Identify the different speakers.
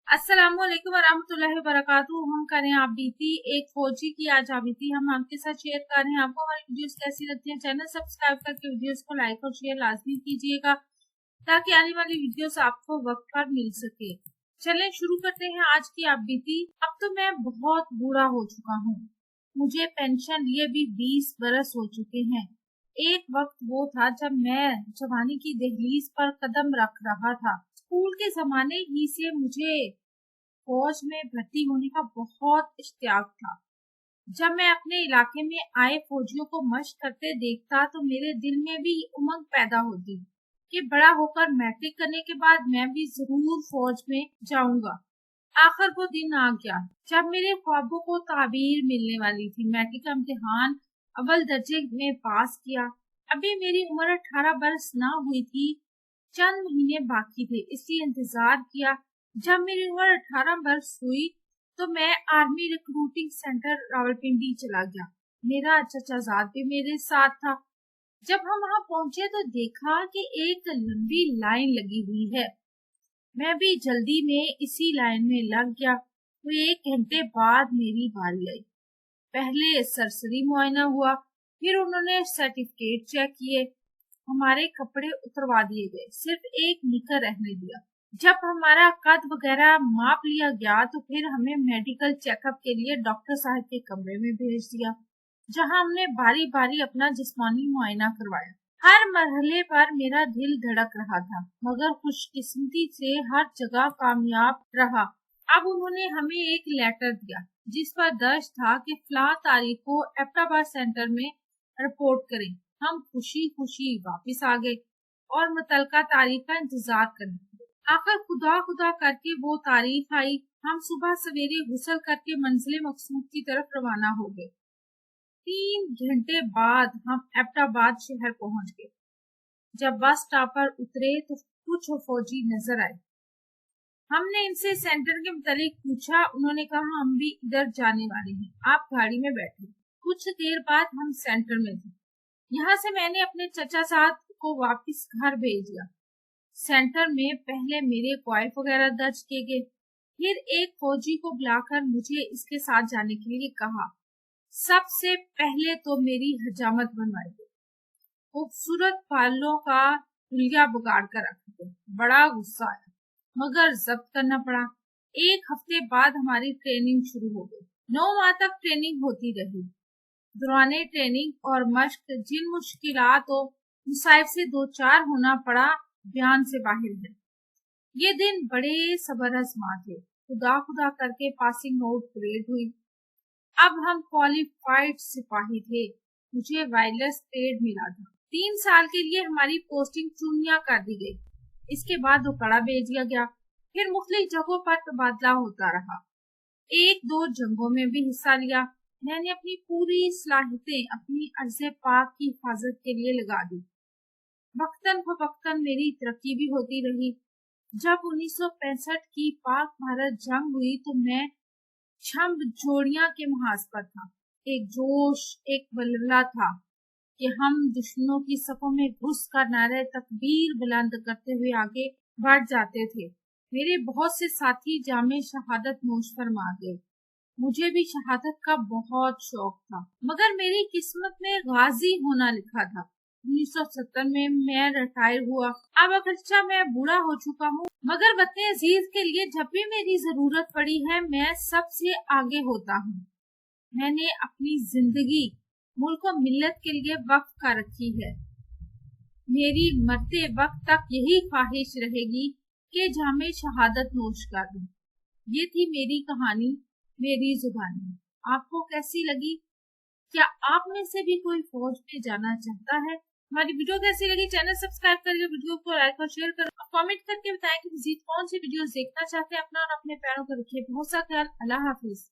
Speaker 1: अस्सलामुअलैकुम वरहमतुल्लाहि वबरकातुहू। हम कर रहे हैं आप बीती एक फौजी की आज बीती हम आपके साथ शेयर कर रहे हैं। आपको हमारी वीडियोस कैसी लगती हैं, चैनल सब्सक्राइब करके वीडियोस को लाइक और शेयर लाजमी कीजिएगा ताकि आने वाली वीडियोस आपको वक्त पर मिल सके। चलें शुरू करते हैं आज की आप बीती। अब तो मैं बहुत बूढ़ा हो चुका हूँ, मुझे पेंशन लिए भी 20 बरस हो चुके हैं। एक वक्त वो था जब मैं जवानी की दहलीज पर कदम रख रहा था। स्कूल के जमाने ही से मुझे फौज में भर्ती होने का बहुत इश्तियाक था। जब मैं अपने इलाके में आए फौजियों को मश्क करते देखता तो मेरे दिल में भी उमंग पैदा होती कि बड़ा होकर मैट्रिक करने के बाद मैं भी जरूर फौज में जाऊंगा। आखिर वो दिन आ गया जब मेरे ख्वाबों को ताबीर मिलने वाली थी। मैट्रिक का इम्तिहान अव्वल दर्जे में पास किया। अभी मेरी उम्र 18 बरस ना हुई थी, चंद महीने बाकी थे, इसलिए इंतजार किया। जब मेरी उम्र 18 बरस हुई तो मैं आर्मी रिक्रूटिंग सेंटर रावलपिंडी चला गया। मेरा चचाजाद भी मेरे साथ था। जब हम वहां पहुंचे तो देखा कि एक लंबी लाइन लगी हुई है। मैं भी जल्दी में इसी लाइन में लग गया। तो 1 घंटे बाद मेरी बारी आई। पहले सरसरी मुआयना हुआ, फिर उन्होंने सर्टिफिकेट चेक किए, हमारे कपड़े उतरवा दिए गए, सिर्फ एक निकर रहने दिया। जब हमारा कद वगैरह माप लिया गया तो फिर हमें मेडिकल चेकअप के लिए डॉक्टर साहब के कमरे में भेज दिया, जहां हमने बारी बारी अपना जिस्मानी मुआयना करवाया। हर मरहले पर मेरा दिल धड़क रहा था, मगर खुशकिस्मती से हर जगह कामयाब रहा। अब उन्होंने हमें एक लेटर दिया जिस पर दर्ज था कि फला तारीख को एबटाबाद सेंटर में रिपोर्ट करें। हम खुशी खुशी वापस आ गए और मुतलका तारीख का इंतजार करने लगे। आखिर खुदा खुदा करके वो तारीख आई। हम सुबह सवेरे गुस्ल करके मंजिल मकसूद की तरफ रवाना हो गए। 3 घंटे बाद हम एबटाबाद शहर पहुंच गए। जब बस स्टॉप पर उतरे तो कुछ फौजी नजर आए। हमने इनसे सेंटर के मुतालिक पूछा। उन्होंने कहा हम भी इधर जाने वाले हैं, आप गाड़ी में बैठे। कुछ देर बाद हम सेंटर में थे। यहाँ से मैंने अपने चचा साहब को वापस घर भेज दिया। सेंटर में पहले मेरे क्वाइफ वगैरह दर्ज किए गए, फिर एक फौजी को बुलाकर मुझे इसके साथ जाने के लिए कहा। सबसे पहले तो मेरी हजामत बनवाई गई। खूबसूरत बालों का हुलिया बिगाड़ कर रख दिया। बड़ा गुस्सा आया, मगर जब्त करना पड़ा। 1 हफ्ते बाद हमारी ट्रेनिंग शुरू हो गई। 9 माह तक ट्रेनिंग होती रही। दौराने ट्रेनिंग और मश्क जिन मुश्किलात और मुसाइब से 2-4 होना पड़ा, बयान से बाहर है। ये दिन बड़े सबर आजमा थे। खुदा खुदा करके पासिंग आउट परेड हुई। अब हम क्वालिफाइड सिपाही थे। मुझे वायरलेस ग्रेड मिला था। 3 साल के लिए हमारी पोस्टिंग चुनिया कर दी गई। इसके बाद दोबारा भेज दिया गया। फिर मुख्तलिफ जगहों पर तबादला होता रहा। 1-2 जंगों में भी हिस्सा लिया। मैंने अपनी पूरी सलाहियतें अपनी अर्ज़े पाक की हिफाजत के लिए लगा दी। वक्तन फवक्तन मेरी तरक्की भी होती रही। जब 1965 की पाक भारत जंग हुई तो मैं छम्ब जोड़ियां के महाज पर था। एक जोश, एक बलला था कि हम दुश्मनों की सफों में घुस कर नारे तकबीर बुलंद करते हुए आगे बढ़ जाते थे। मेरे बहुत से साथी जामे शहादत नोश फरमा गए। मुझे भी शहादत का बहुत शौक था, मगर मेरी किस्मत में गाजी होना लिखा था। 1970 में मैं रिटायर हुआ। अब अगरचा मैं बूढ़ा हो चुका हूँ, मगर वतन अजीज के लिए जब भी मेरी जरूरत पड़ी है मैं सबसे आगे होता हूँ। मैंने अपनी जिंदगी मुल्क और मिल्लत के लिए वक्फ कर रखी है। मेरी मरते वक्त तक यही ख्वाहिश रहेगी कि जामे शहादत नोश कर दूं। ये थी मेरी कहानी, मेरी जुबानी। आपको कैसी लगी? क्या आप में से भी कोई फौज में जाना चाहता है? हमारी वीडियो कैसी लगी? चैनल सब्सक्राइब करिए, वीडियो को लाइक और शेयर करें, कमेंट करके बताएं कि मजीद कौन सी वीडियोस देखना चाहते हैं। अपना और अपने प्यारों को रखिए बहुत सा ख्याल। अल्लाह हाफिज।